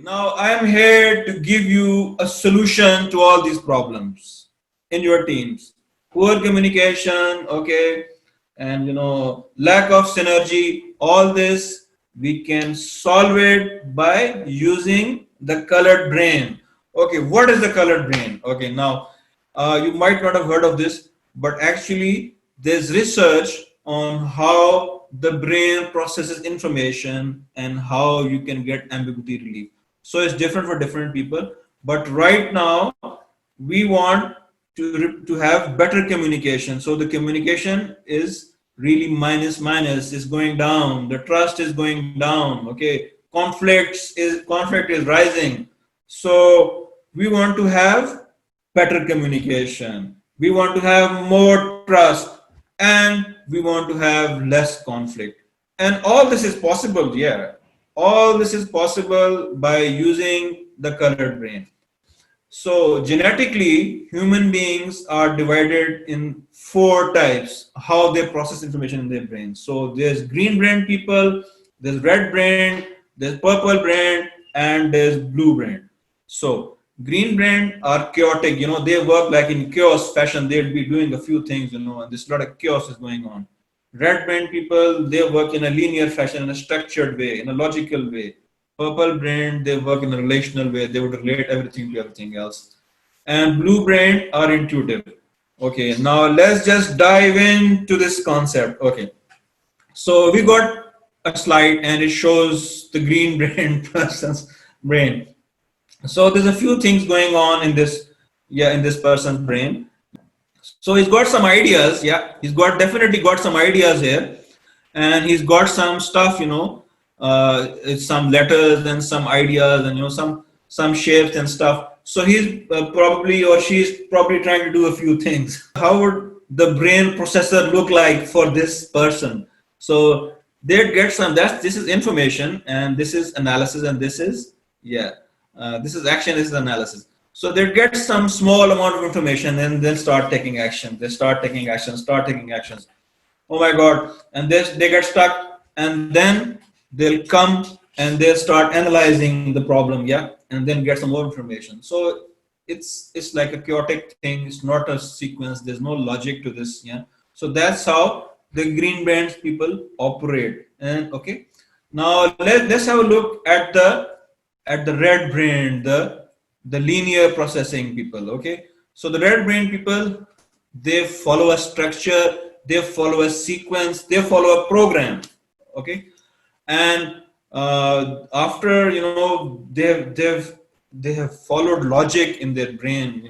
Now I am here to give you a solution to all these problems in your teams. Poor communication, okay, and lack of synergy, all this we can solve it by using the colored brain. Okay, what is the colored brain? Okay, now you might not have heard of this, but actually there's research on how the brain processes information and how you can get ambiguity relief. So it's different for different people, but right now we want to have better communication. So the communication is really minus is going down, the trust is going down, okay, conflict is rising. So we want to have better communication, we want to have more trust, and we want to have less conflict. And all this is possible, yeah, all this is possible by using the colored brain. So genetically, human beings are divided in four types, how they process information in their brain. So there's green brain people, there's red brain, there's purple brain, and there's blue brain. So green brain are chaotic, they work like in chaos fashion. They'll be doing a few things, and this lot of chaos is going on. Red brain people, they work in a linear fashion, in a structured way, in a logical way. Purple brain, they work in a relational way. They would relate everything to everything else. And blue brain are intuitive. Okay, now let's just dive into this concept. Okay, so we got a slide and it shows the green brain person's brain. So there's a few things going on in this, yeah, in this person's brain. So he's got some ideas, yeah, he's got definitely got some ideas here, and he's got some stuff, some letters and some ideas and some shapes and stuff. So he's probably, or she's probably trying to do a few things. How would the brain processor look like for this person? So they'd get some, this is information, and this is analysis, and this is, yeah, this is action, this is analysis. So they get some small amount of information and then start taking action. They start taking actions, Oh my God. And they get stuck, and then they'll come and they'll start analyzing the problem, yeah, and then get some more information. So it's like a chaotic thing. It's not a sequence. There's no logic to this, yeah. So that's how the green brains people operate. And okay, now let's have a look at the red brain, the linear processing people. Okay, so the red brain people, they follow a structure, they follow a sequence, they follow a program. Okay, and after they have followed logic in their brain,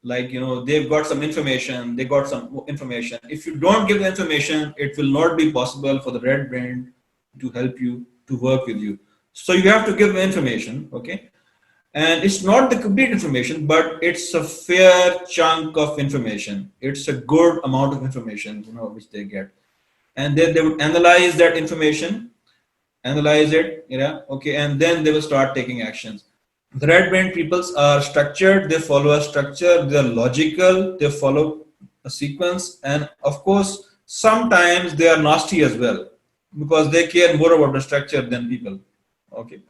like they've got some information, they got some information. If you don't give the information, it will not be possible for the red brain to help you, to work with you. So you have to give the information. Okay, and it's not the complete information, but it's a fair chunk of information. It's a good amount of information, which they get. And then they would analyze that information, analyze it, okay, and then they will start taking actions. The red brain peoples are structured, they follow a structure, they're logical, they follow a sequence, and of course, sometimes they are nasty as well, because they care more about the structure than people. Okay.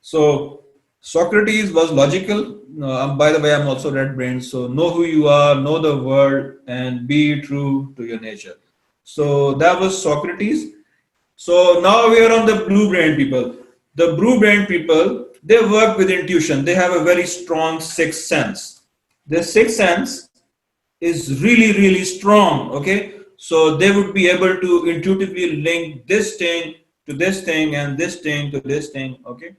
So Socrates was logical. By the way, I'm also red brain. So know who you are, know the world, and be true to your nature. So that was Socrates. So now we are on the blue brain people. The blue brain people, they work with intuition. They have a very strong sixth sense. Their sixth sense is really, really strong. Okay. So they would be able to intuitively link this thing to this thing and this thing to this thing. Okay.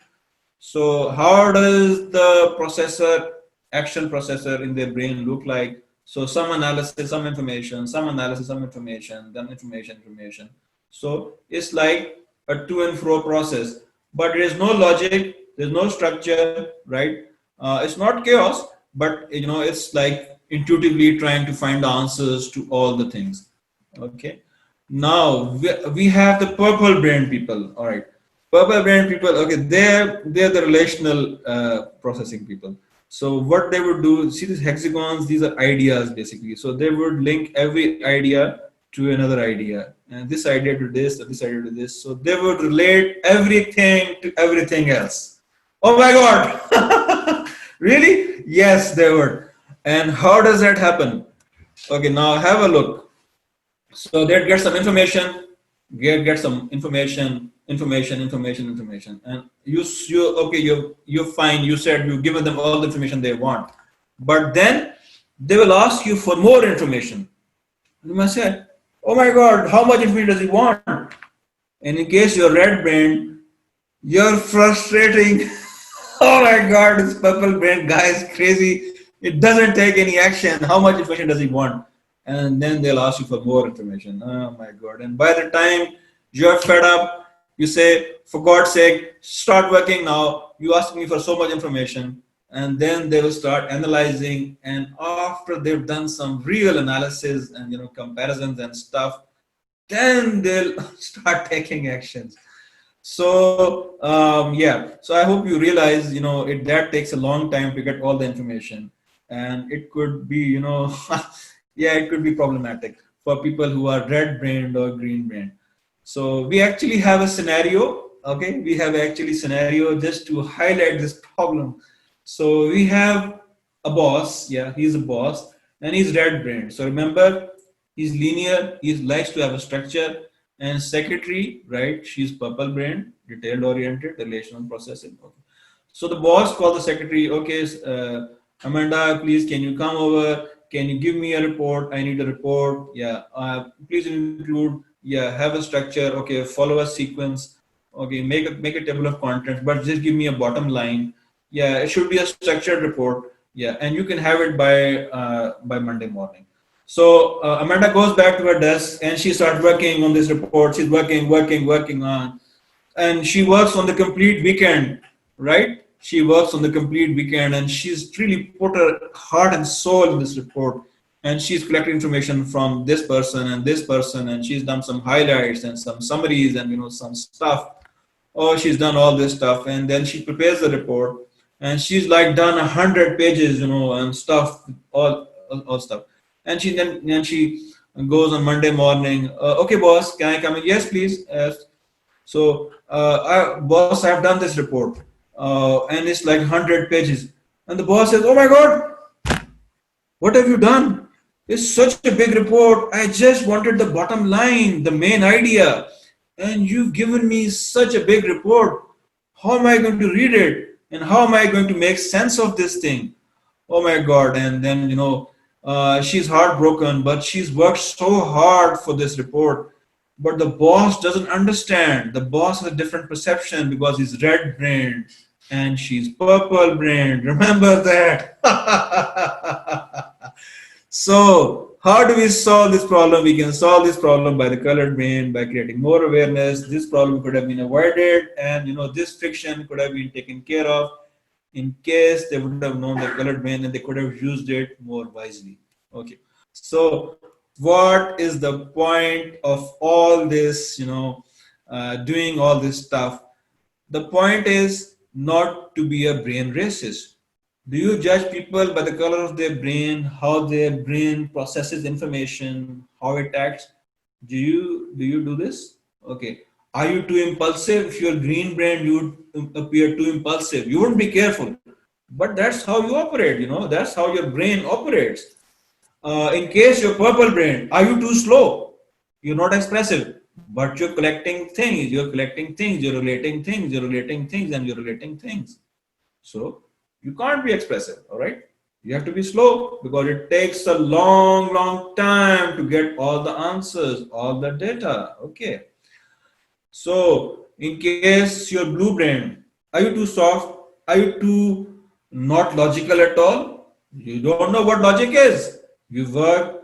So how does the action processor in their brain look like? So some analysis, some information, some analysis, some information, then information. So it's like a to and fro process, but there is no logic, there's no structure, right? It's not chaos, but it's like intuitively trying to find the answers to all the things. Okay. Now we have the purple brain people. All right. Purple brain people, okay, they're the relational processing people. So what they would do, see these hexagons, these are ideas basically. So they would link every idea to another idea, and this idea to this, and this idea to this. So they would relate everything to everything else. Oh my God! Really? Yes, they would. And how does that happen? Okay, now have a look. So they get some information, get some information, and you're fine. You said you've given them all the information they want, but then they will ask you for more information. You must say, "Oh my God, how much information does he want?" And in case you're red brain, you're frustrating. Oh my God, this purple brain guy is crazy. It doesn't take any action. How much information does he want? And then they'll ask you for more information. Oh my God. And by the time you're fed up, you say, for God's sake, start working now. You ask me for so much information. And then they will start analyzing. And after they've done some real analysis and comparisons and stuff, then they'll start taking actions. So so I hope you realize, that takes a long time to get all the information, and it could be, it could be problematic for people who are red brained or green brained. So we actually have a scenario. Okay, we have actually scenario just to highlight this problem. So we have a boss. Yeah, he's a boss, and he's red brained. So remember, he's linear. He likes to have a structure. And secretary, right? She's purple brain, detailed oriented, relational processing. Okay. So the boss called the secretary. Okay, Amanda, please, can you come over? Can you give me a report? I need a report. Yeah. Please include. Yeah. Have a structure. Okay. Follow a sequence. Okay. Make a table of contents, but just give me a bottom line. Yeah. It should be a structured report. Yeah. And you can have it by Monday morning. So Amanda goes back to her desk and she starts working on this report. She's working on, and she works on the complete weekend, right? She works on the complete weekend, and she's really put her heart and soul in this report. And she's collecting information from this person, and she's done some highlights and some summaries and some stuff. Oh, she's done all this stuff, and then she prepares the report, and she's like done 100 pages, and stuff, all stuff. And she goes on Monday morning. Okay, boss, can I come in? Yes, please. So, boss, I've done this report, and it's like 100 pages. And the boss says, "Oh my God, what have you done? It's such a big report. I just wanted the bottom line, the main idea, and you've given me such a big report. How am I going to read it? And how am I going to make sense of this thing? Oh my God!" And then she's heartbroken, but she's worked so hard for this report. But the boss doesn't understand. The boss has a different perception because he's red brained and she's purple brained. Remember that. So, how do we solve this problem? We can solve this problem by the colored brain, by creating more awareness. This problem could have been avoided, and this friction could have been taken care of in case they would have known the colored brain and they could have used it more wisely. Okay. So what is the point of all this, doing all this stuff? The point is not to be a brain racist. Do you judge people by the color of their brain, how their brain processes information, how it acts? Do you do this? Okay. Are you too impulsive? If you're green brain, you would appear too impulsive. You wouldn't be careful. But that's how you operate, that's how your brain operates. In case you're purple brain, are you too slow? You're not expressive, but you're collecting things, you're relating things, and you're relating things. So you can't be expressive, all right? You have to be slow because it takes a long time to get all the answers, all the data, okay? So, in case you're blue brain, are you too soft? Are you too not logical at all? You don't know what logic is. You work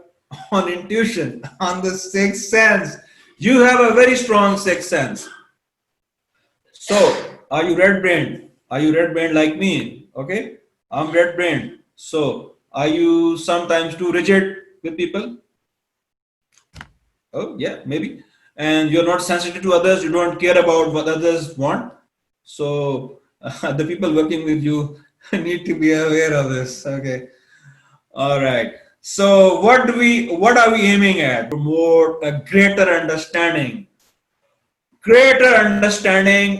on intuition, on the sixth sense. You have a very strong sixth sense. So, are you red brain? Are you red brain like me? Okay, I'm red brain. So, are you sometimes too rigid with people? Oh, yeah, maybe. And you're not sensitive to others, you don't care about what others want. So the people working with you need to be aware of this. Okay. All right. So what are we aiming at? Promote a greater understanding,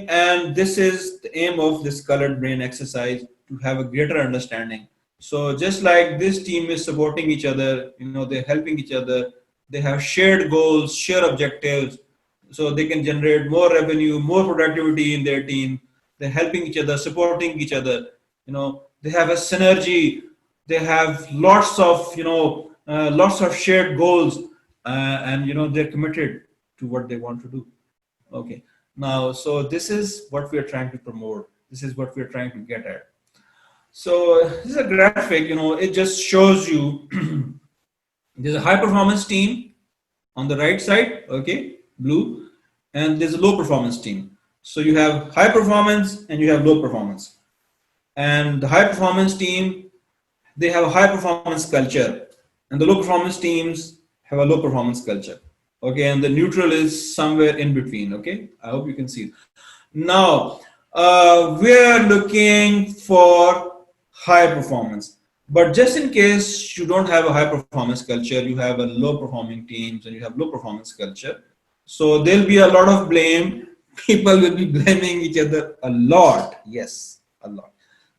and this is the aim of this colored brain exercise, to have a greater understanding. So just like this team is supporting each other, they're helping each other, they have shared goals, shared objectives, so they can generate more revenue, more productivity in their team. They're helping each other, supporting each other. They have a synergy. They have lots of shared goals, and they're committed to what they want to do. Okay. Now, so this is what we are trying to promote. This is what we are trying to get at. So this is a graphic, it just shows you there's a high performance team on the right side, okay, blue, and there's a low performance team. So you have high performance and you have low performance. And the high performance team, they have a high performance culture, and the low performance teams have a low performance culture. Okay, and the neutral is somewhere in between. Okay, I hope you can see. Now, we're looking for high performance. But just in case you don't have a high performance culture, you have a low performing teams and you have low performance culture. So there'll be a lot of blame. People will be blaming each other a lot. Yes, a lot.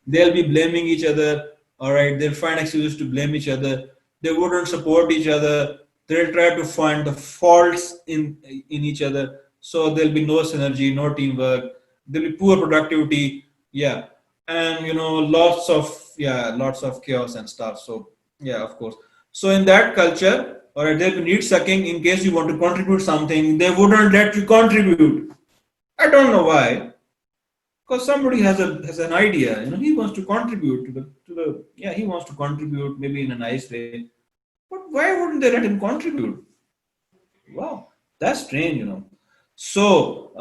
They'll be blaming each other. All right, they'll find excuses to blame each other. They wouldn't support each other. They'll try to find the faults in each other. So there'll be no synergy, no teamwork. There'll be poor productivity. Yeah, and lots of chaos and stuff. So yeah, of course. So in that culture, all right, there'll be need sucking. In case you want to contribute something, they wouldn't let you contribute. I don't know why, because somebody has an idea, he wants to contribute to the yeah, he wants to contribute maybe in a nice way, but why wouldn't they let him contribute? Wow, that's strange, so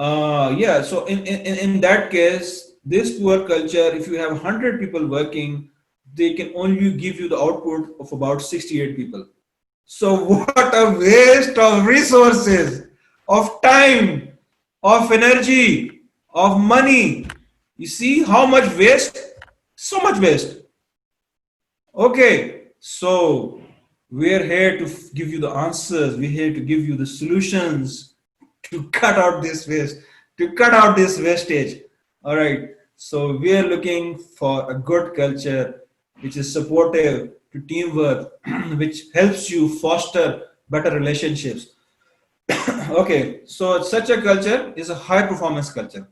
yeah, so in that case, this poor culture, if you have 100 people working, they can only give you the output of about 68 people. So what a waste of resources, of time, of energy, of money. You see how much waste? So much waste. Okay, so we're here to give you the answers. We're here to give you the solutions to cut out this waste, to cut out this wastage. All right. So we are looking for a good culture which is supportive to teamwork, which helps you foster better relationships. Okay, so such a culture is a high performance culture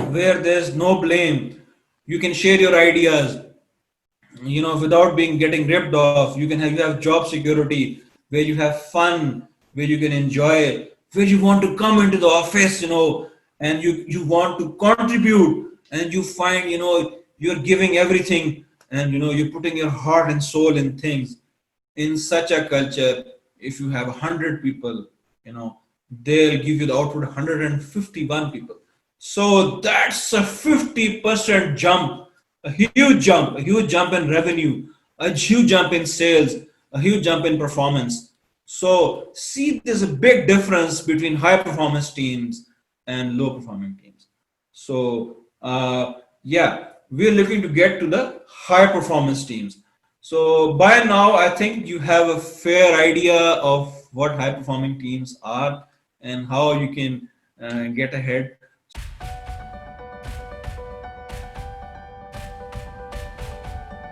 where there's no blame. You can share your ideas, without being getting ripped off. You have job security, where you have fun, where you can enjoy, where you want to come into the office, and you want to contribute, and you find, you're giving everything, and you're putting your heart and soul in things. In such a culture, if you have 100 people, they'll give you the output 151 people. So that's a 50% jump, a huge jump in revenue, a huge jump in sales, a huge jump in performance. So see, there's a big difference between high performance teams and low performing teams. So yeah, we're looking to get to the high performance teams. So by now, I think you have a fair idea of what high performing teams are and how you can get ahead.